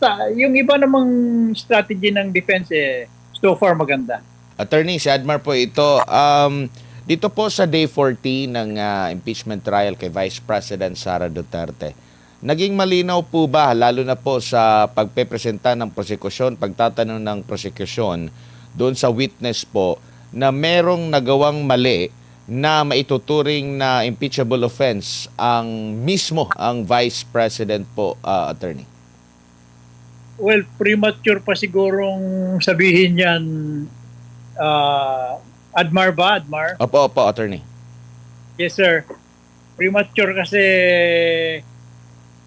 basta, yung iba namang strategy ng defense, so far maganda. Attorney, si Admar po ito. Dito po sa Day 14 ng impeachment trial kay Vice President Sara Duterte, naging malinaw po ba, lalo na po sa pagpepresenta ng prosekusyon, pagtatanong ng prosekusyon, doon sa witness po, na merong nagawang mali na maituturing na impeachable offense ang mismo ang Vice President po, Attorney? Well, premature pa sigurong sabihin yan, Admar ba? Admar? Opo, opo, Attorney. Yes, sir. Premature kasi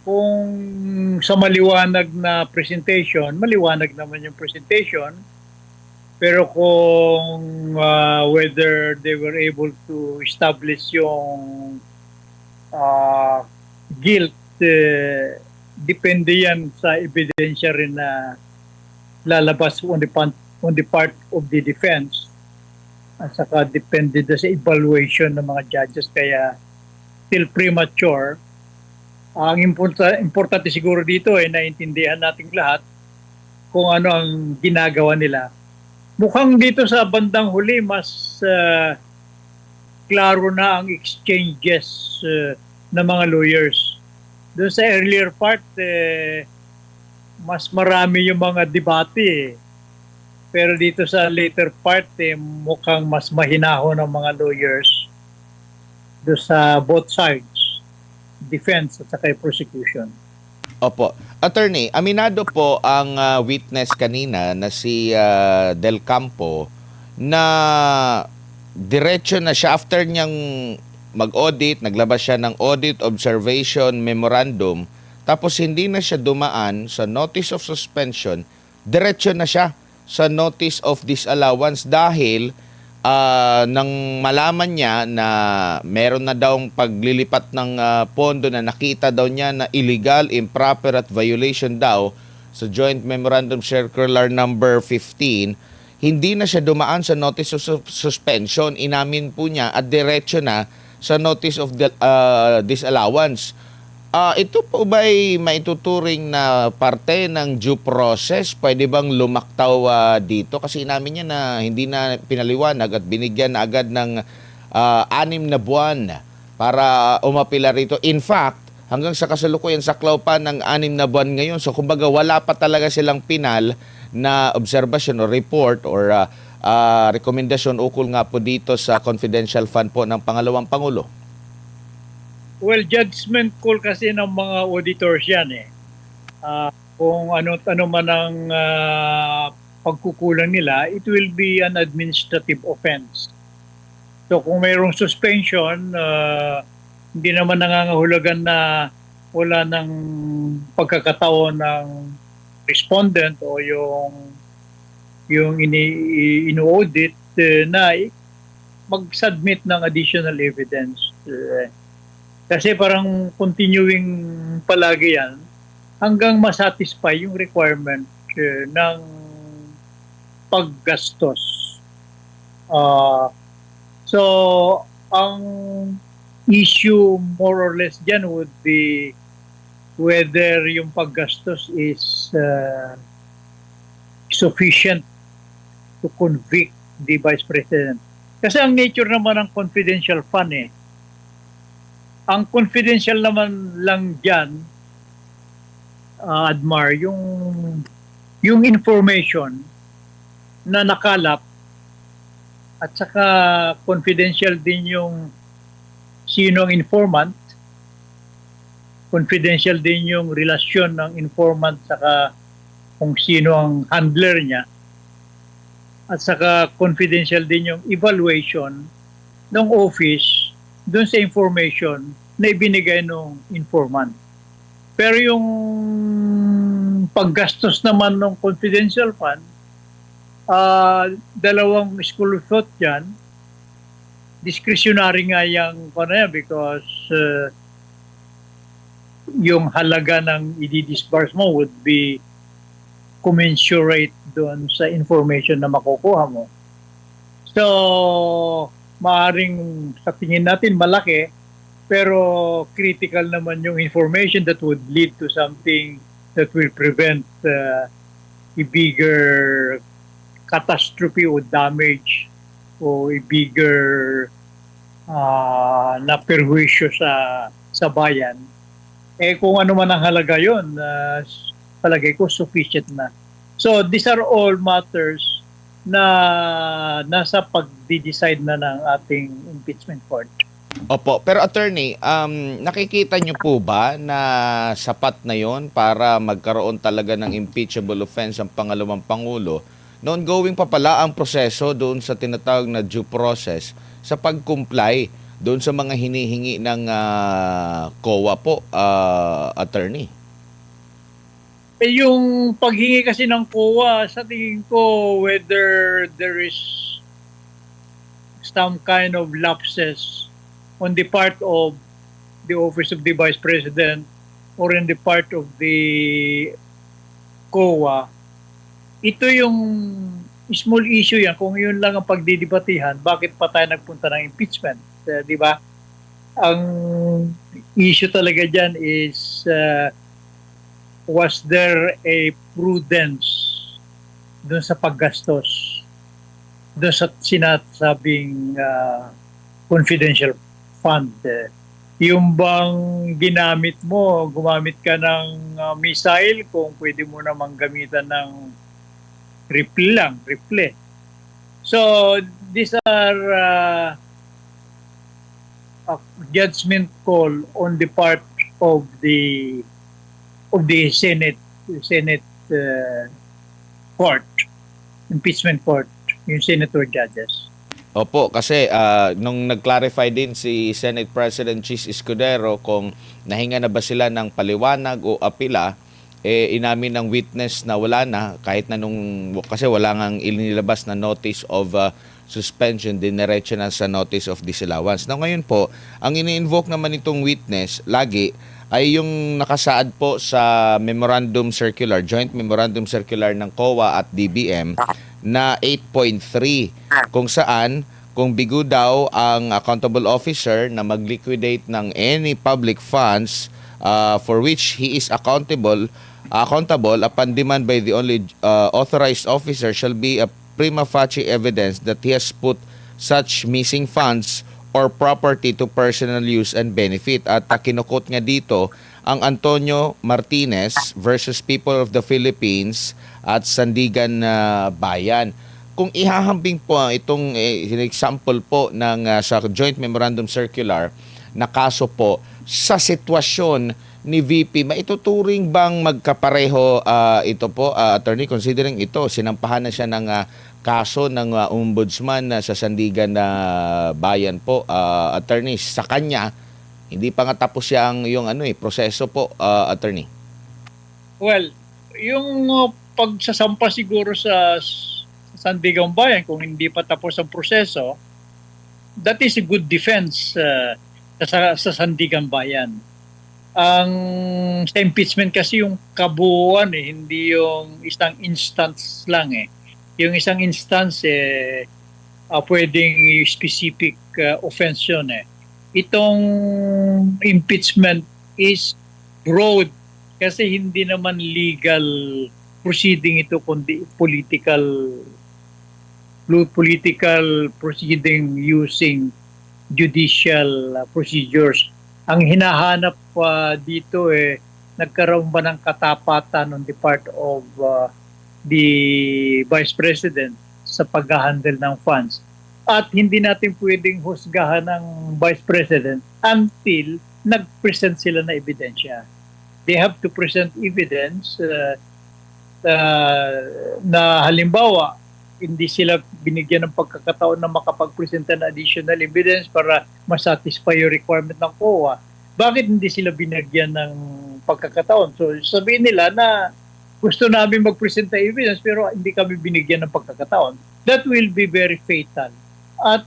kung sa maliwanag na presentation, maliwanag naman yung presentation. Pero kung whether they were able to establish yung guilt, depende yan sa ebidensya rin na lalabas on the part of the defense. At saka depende sa evaluation ng mga judges. Kaya still premature. Ang importante siguro dito ay naintindihan nating lahat kung ano ang ginagawa nila. Mukhang dito sa bandang huli, mas klaro na ang exchanges ng mga lawyers. Doon sa earlier part, mas marami yung mga debate. Pero dito sa later part, mukhang mas mahinahon ng mga lawyers doon sa both sides, defense at saka prosecution. Opo. Attorney, aminado po ang witness kanina na si Del Campo na diretso na siya after niyang mag-audit, naglabas siya ng audit observation memorandum, tapos hindi na siya dumaan sa notice of suspension, diretso na siya sa notice of disallowance dahil nang malaman niya na meron na daw paglilipat ng pondo na nakita daw niya na illegal, improper at violation daw sa Joint Memorandum Circular number 15, hindi na siya dumaan sa notice of suspension. Inamin po niya at diretso na sa notice of disallowance. Ito po ba'y maituturing na parte ng due process? Pwede bang lumaktaw dito? Kasi inamin niya na hindi na pinaliwanag at binigyan na agad ng 6 na buwan para umapila rito. In fact, hanggang sa kasalukuyan saklaw pa ng 6 na buwan ngayon. So kumbaga wala pa talaga silang pinal na observation or report or rekomendasyon ukol nga po dito sa confidential fund po ng pangalawang Pangulo. Well, judgment call kasi ng mga auditors yan eh. Kung ano man ang pagkukulang nila, it will be an administrative offense. So kung mayroong suspension, hindi naman nangangahulugan na wala ng pagkakataon ng respondent o yung ino-audit na mag-submit ng additional evidence. Kasi parang continuing palagi yan hanggang masatisfy yung requirement ng paggastos. So, ang issue more or less dyan would be whether yung paggastos is sufficient to convict the Vice President. Kasi ang nature naman ng confidential fund ang confidential naman lang dyan, Admar, yung information na nakalap at saka confidential din yung sino ang informant, confidential din yung relasyon ng informant saka kung sino ang handler niya, at saka confidential din yung evaluation ng office doon sa information na ibinigay ng informant. Pero yung paggastos naman ng confidential fund, dalawang school of thought yan. Discretionary nga yung because yung halaga ng i-disburse mo would be commensurate doon sa information na makukuha mo. So, maaring sa tingin natin malaki, pero critical naman yung information that would lead to something that will prevent a bigger catastrophe o damage o a bigger na perwisyo sa bayan, kung ano man ang halaga yun, palagay ko sufficient na. So these are all matters na nasa pag-decide na ng ating impeachment court. Opo, pero attorney, nakikita niyo po ba na sapat na yon para magkaroon talaga ng impeachable offense ang pangalawang pangulo na ongoing pa pala ang proseso doon sa tinatawag na due process sa pag-comply doon sa mga hinihingi ng COA po, attorney? Yung paghingi kasi ng COA, sa tingin ko, whether there is some kind of lapses on the part of the Office of the Vice President or in the part of the COA, ito yung small issue yan. Kung yun lang ang pagdidibatihan, bakit pa tayo nagpunta ng impeachment? Di ba? Ang issue talaga dyan is was there a prudence dun sa paggastos dun sa sinasabing confidential fund? Yung bang ginamit mo, gumamit ka ng missile kung pwede mo namang gamitan ng rifle. So these are a judgment call on the part of the Senate court, impeachment court, yung senator judges. Opo, kasi nung nag-clarify din si Senate President Chis Escudero kung nahinga na ba sila ng paliwanag o apila, inamin ng witness na wala na kahit na kasi wala ngang inilabas na notice of suspension, diniretso na sa notice of disallowance. Now ngayon po, ang ini-invoke naman itong witness lagi ay yung nakasaad po sa memorandum circular, joint memorandum circular ng COA at DBM na 8.3 kung saan kung bigo daw ang accountable officer na mag-liquidate ng any public funds for which he is accountable upon demand by the only authorized officer shall be a prima facie evidence that he has put such missing funds or property to personal use and benefit. At kinukot nga dito ang Antonio Martinez versus People of the Philippines at Sandigan Bayan. Kung ihahambing po itong example po ng sa Joint Memorandum Circular na kaso po sa sitwasyon ni VP, maituturing bang magkapareho ito po, attorney, considering ito, sinampahan na siya ng kaso ng ombudsman sa Sandigan Bayan po, attorney, sa kanya, hindi pa nga tapos yung proseso po, attorney. Well, yung pagsasampa siguro sa Sandigan Bayan, kung hindi pa tapos ang proseso, that is a good defense sa Sandigan Bayan. Ang sa impeachment kasi yung kabuuan hindi yung isang instance lang Yung isang instance pwedeng specific offense yun Itong impeachment is broad kasi hindi naman legal proceeding ito kundi political proceeding using judicial procedures. Ang hinahanap dito nagkaroon ba ng katapatan on the part of the Vice President sa pag-handle ng funds. At hindi natin pwedeng husgahan ng Vice President until nag-present sila na ebidensya. They have to present evidence na halimbawa, hindi sila binigyan ng pagkakataon na makapag-presenta ng additional evidence para masatisfy yung requirement ng COA. Bakit hindi sila binigyan ng pagkakataon? So sabihin nila na gusto namin mag-presenta evidence pero hindi kami binigyan ng pagkakataon. That will be very fatal. At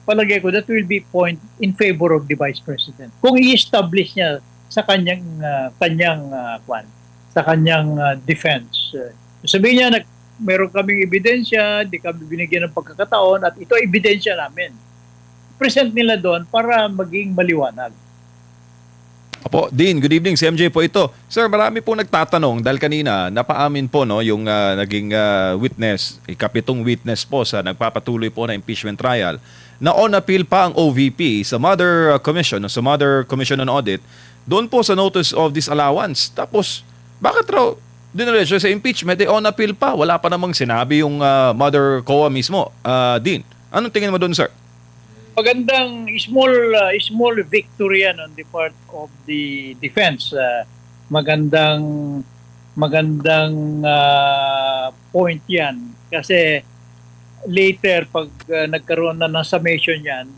palagay ko, that will be point in favor of the Vice President. Kung i-establish niya sa kanyang defense. Sabihin niya, meron kaming ebidensya, di kami binigyan ng pagkakataon, at ito ebidensya namin. Present nila doon para maging maliwanag. Opo, Dean, good evening. Si MJ po ito. Sir, marami po nagtatanong dahil kanina napaamin po no yung naging witness, ikapitong witness po sa nagpapatuloy po na impeachment trial na on appeal pa ang OVP sa Mother Commission, sa Mother Commission on Audit, doon po sa notice of disallowance. Tapos, bakit raw diniretso sa impeachment, on appeal pa? Wala pa namang sinabi yung Mother COA mismo. Dean, anong tingin mo doon, sir? Magandang small victory yan on the part of the defense. Magandang point yan. Kasi later, pag nagkaroon na ng summation yan,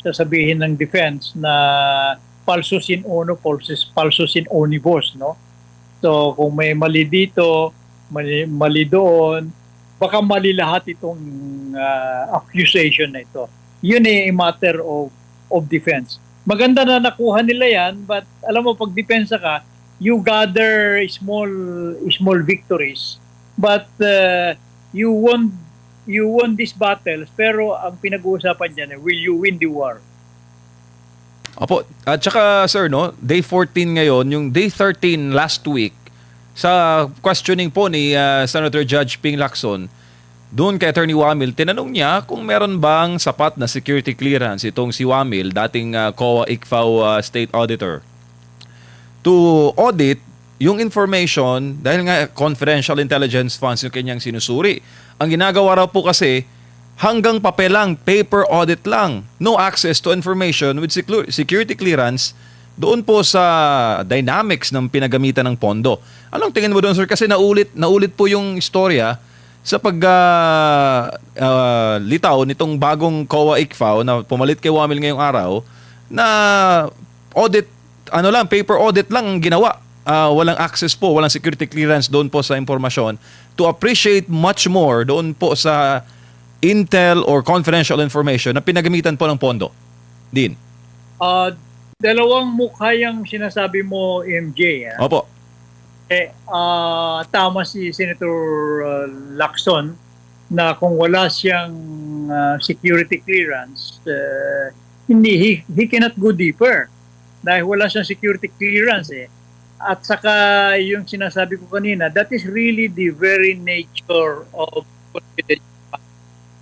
sasabihin ng defense na falsus in uno, falsus in omnibus, no? So, kung may mali dito, mali doon, baka mali lahat itong accusation na ito. Yun a matter of defense. Maganda na nakuha nila yan, but alam mo, pag depensa ka, you gather small victories, but you won these battles, pero ang pinag-uusapan dyan, will you win the war? Opo, at saka sir, no, day 14 ngayon, yung day 13 last week, sa questioning po ni Senator Judge Ping Lacson, doon kay Attorney Wamil, tinanong niya kung meron bang sapat na security clearance itong si Wamil, dating COA ICFAO State Auditor, to audit yung information dahil nga confidential intelligence funds yung kanyang sinusuri. Ang ginagawa raw po kasi hanggang papel lang, paper audit lang, no access to information with security clearance doon po sa dynamics ng pinagamitan ng pondo. Anong tingin mo doon, sir? Kasi naulit po yung istorya sa litaw nitong bagong COA ICFAO na pumalit kay Wamil ngayong araw na audit, paper audit lang ang ginawa. Walang access po, walang security clearance doon po sa impormasyon to appreciate much more doon po sa intel or confidential information na pinagamitan po ng pondo. Dean. Dalawang mukha yung sinasabi mo, MJ. Opo. Tama si Senator Lacson na kung wala siyang security clearance, he cannot go deeper dahil wala siyang security clearance. At saka yung sinasabi ko kanina, that is really the very nature of confidential.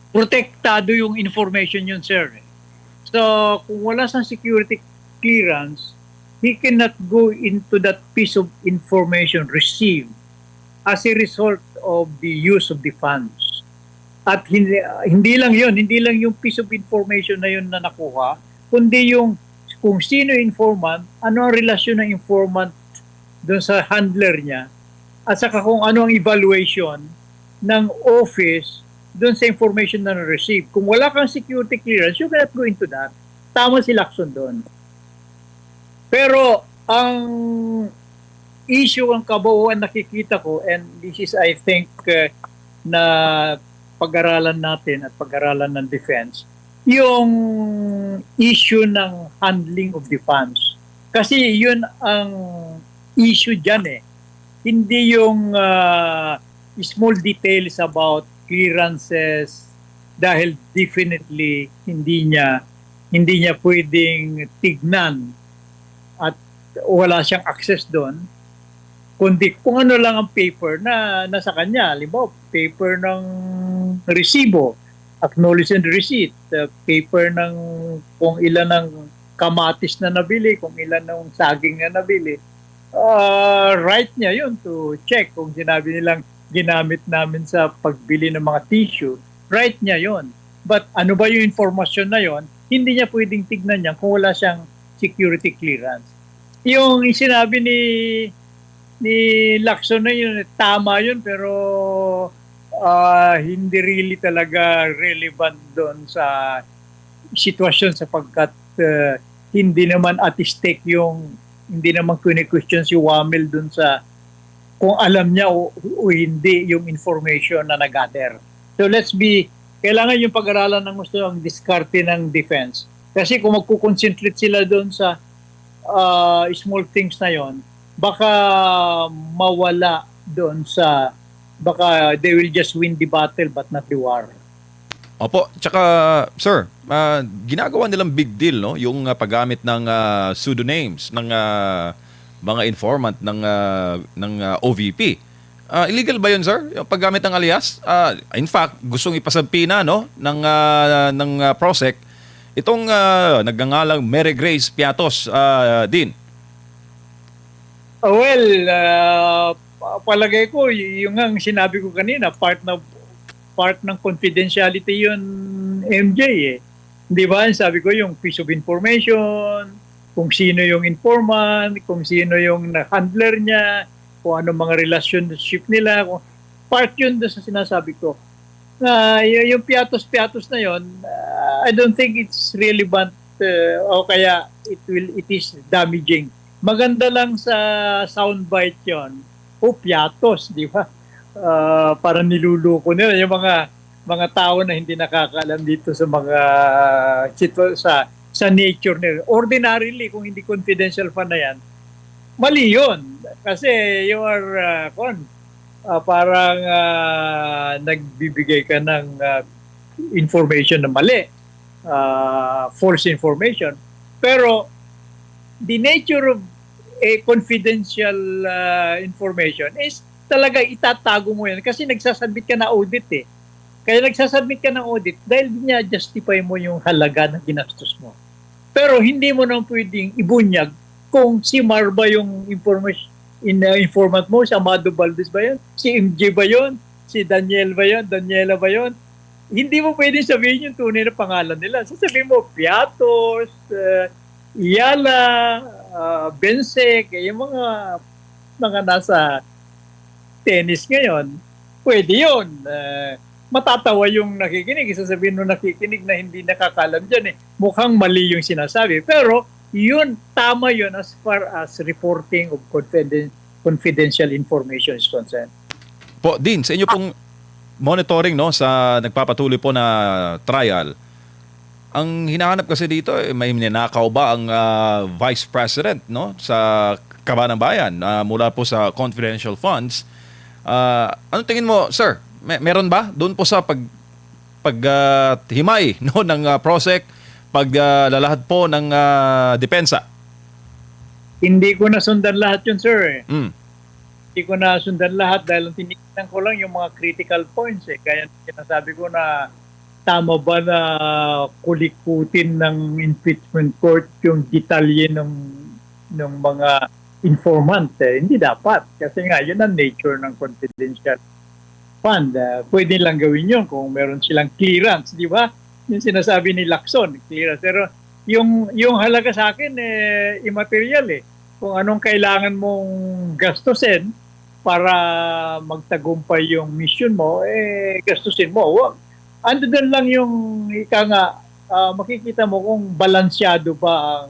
Protektado yung information yun, sir. So kung wala siyang security clearance, he cannot go into that piece of information received as a result of the use of the funds. At hindi lang yung piece of information na yun na nakuha, kundi yung kung sino yung informant, ano ang relasyon ng informant doon sa handler niya, at saka kung ano ang evaluation ng office doon sa information na na-receive. Kung wala kang security clearance, you cannot go into that. Tama si Lacson doon. Pero ang issue, ang kabuuan nakikita ko, and this is I think na pag-aralan natin at pag-aralan ng defense, yung issue ng handling of the funds. Kasi yun ang issue dyan . Hindi yung small details about clearances, dahil definitely hindi niya pwedeng tignan at wala siyang access doon, kundi kung ano lang ang paper na nasa kanya. Halimbawa, paper ng resibo, acknowledge and receipt, paper ng kung ilan ng kamatis na nabili, kung ilan ng saging na nabili. Right niya yun to check. Kung sinabi nilang ginamit namin sa pagbili ng mga tissue, right niya yun. But ano ba yung informasyon na yun, hindi niya pwedeng tignan yan kung wala siyang security clearance. Yung sinabi ni Lacson na yun, tama yun, pero hindi really talaga relevant doon sa sitwasyon, sapagkat hindi naman at stake hindi naman kune-question si Wamil doon sa kung alam niya o hindi yung information na nag-gather. So kailangan yung pag-aralan ng gusto ang diskarte ng defense. Kasi kung magkukonsentrate sila doon sa small things na yon, baka mawala doon baka they will just win the battle but not the war. Opo, tsaka sir, ginagawa nilang big deal no yung paggamit ng pseudonyms ng mga informant ng OVP. Illegal ba 'yun, sir? Yung paggamit ng alias? In fact, gustong ipasabpina no ng PROSEC itong nagngangalang Mary Grace Piatos din. Well, palagay ko, yung ang sinabi ko kanina, part ng confidentiality yun, MJ eh. Di ba? Sabi ko yung piece of information, kung sino yung informant, kung sino yung handler niya, kung ano mga relationship nila. Part yun doon sa sinasabi ko. Yung piatos-piatos na yun, I don't think it's relevant o kaya it is damaging. Maganda lang sa soundbite yun. Piatos, di ba? Para niluluko nila yung mga tao na hindi nakakaalam dito sa mga sa nature nila. Ordinarily, kung hindi confidential fund na yan, mali yun. Kasi you are parang nagbibigay ka ng information na mali. False information. Pero the nature of a confidential information is talaga itatago mo yan kasi nagsasubmit ka na audit eh. Kaya nagsasubmit ka ng audit dahil niya-justify mo yung halaga na ginastos mo. Pero hindi mo nang pwedeng ibunyag kung si Mar ba yung informant mo, si Amado Valdez ba yun? Si MJ ba yun? Si Daniel ba yun? Daniela ba yun? Hindi mo pwedeng sabihin yung tunay na pangalan nila. Sasabihin mo, Piatos, Iyala, Bensek, yung mga nasa tennis ngayon, pwede yun. Matatawa yung nakikinig. Sasabihin mo nakikinig na hindi nakakalam dyan eh. Mukhang mali yung sinasabi. Pero yun, tama yun as far as reporting of confidential information is concerned. Po, Dean, sa inyo pong monitoring no sa nagpapatuloy po na trial, ang hinahanap kasi dito may ninakaw ba ang Vice President no sa Kabanang Bayan mula po sa confidential funds. Ano tingin mo, sir? Meron ba doon po sa paghimay no ng PROSEC, paglalahad po ng depensa? Hindi ko nasundan lahat yun, sir. Hindi ko nasundan lahat dahil tinignan ko lang yung mga critical points eh. Kaya sinasabi ko na tama ba na kulikutin ng impeachment court yung detalye ng mga informant? Hindi dapat. Kasi nga, yun ang nature ng confidential fund. Pwede lang gawin yun kung meron silang clearance, di ba? Yung sinasabi ni Lacson, clearance. Pero yung halaga sa akin, immaterial eh. Kung anong kailangan mong gastusin para magtagumpay yung mission mo, gastusin mo. Huwag. Ando doon lang yung makikita mo kung balansyado ba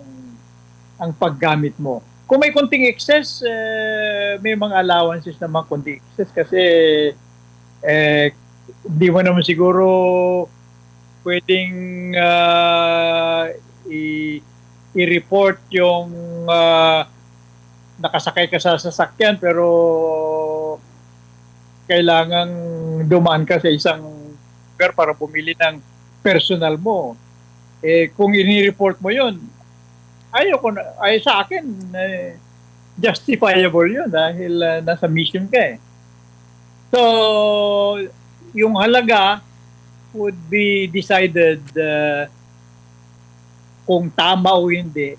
ang paggamit mo. Kung may konting excess, may mga allowances naman konting excess kasi di mo naman siguro pwedeng i-report yung nakasakay ka sa sasakyan pero kailangang dumaan ka sa isang para bumili ng personal mo. Kung ini-report mo yun, sa akin, justifiable yun dahil nasa mission ka eh. So, yung halaga would be decided kung tama o hindi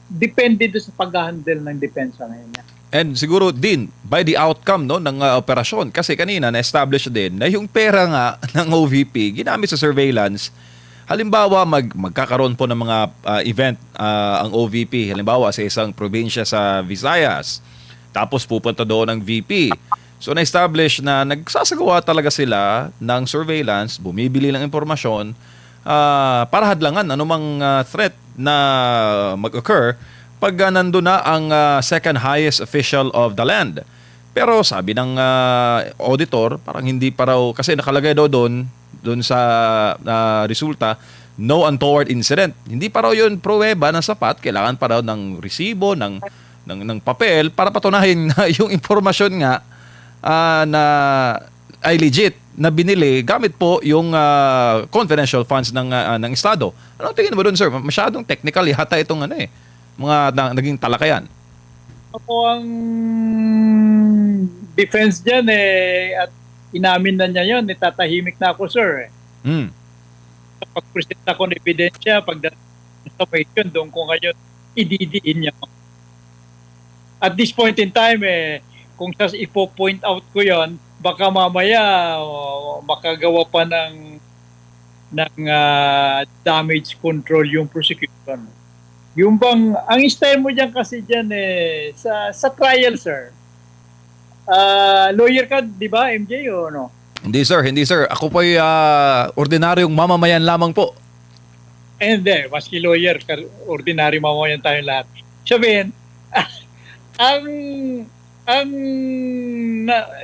depende sa pag-handle ng depensa ngayon. And siguro din by the outcome no ng operasyon kasi kanina na-establish din na yung pera nga ng OVP ginamit sa surveillance. Halimbawa magkakaroon po ng mga event ang OVP halimbawa sa isang probinsya sa Visayas. Tapos pupunta doon ang VP. So na-establish na nagsasagawa talaga sila ng surveillance, bumibili ng impormasyon para hadlangan anumang threat na mag-occur pag nandun na ang second highest official of the land. Pero sabi ng auditor, parang hindi pa raw, kasi nakalagay daw doon sa resulta, no untoward incident. Hindi pa raw yun pruweba ng sapat, kailangan pa raw ng resibo, ng papel para patunahin na yung impormasyon nga na ay legit. na binili gamit po yung confidential funds ng Estado. Ano tingin mo doon, sir? Masyadong technical yata itong naging talakayan. Ako ang defense dyan at inamin na niya yun, tatahimik na ako, sir. Pag-present ako ng ebidensya, pagdating sa question, doon ko ngayon ididiin niya. At this point in time, kung ipo-point out ko yon, baka mamaya makagawa pa ng damage control yung prosecution. Yung bang, ang style mo dyan kasi dyan sa trial, sir. Lawyer ka, di ba, MJ, o no? Hindi sir. Ako po ay ordinaryong mamamayan lamang po. Hindi, maski lawyer, ordinary mamamayan tayo lahat. Sabihin, ang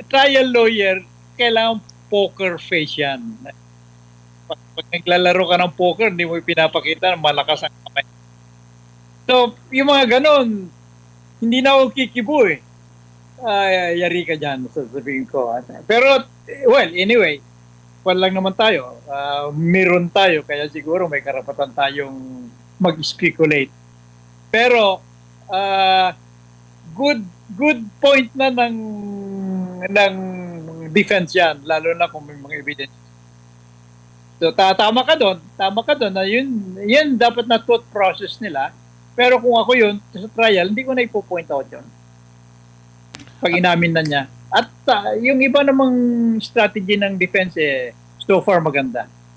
trial lawyer, kailangan poker face yan. Pag naglalaro ka ng poker, hindi mo pinapakita na malakas ang kamay. So, yung mga ganon, hindi na ako kikibo yari ka dyan, sasabihin ko. Pero, well, anyway, lang naman tayo. Meron tayo, kaya siguro may karapatan tayong mag-speculate. Pero, good point na ng defense yan, lalo na kung may mga evidence. So, tama ka doon na yun dapat na thought process nila. Pero kung ako yun, sa trial, hindi ko na ipo-point out yun. Pag inamin na niya. At yung iba namang strategy ng defense, so far maganda.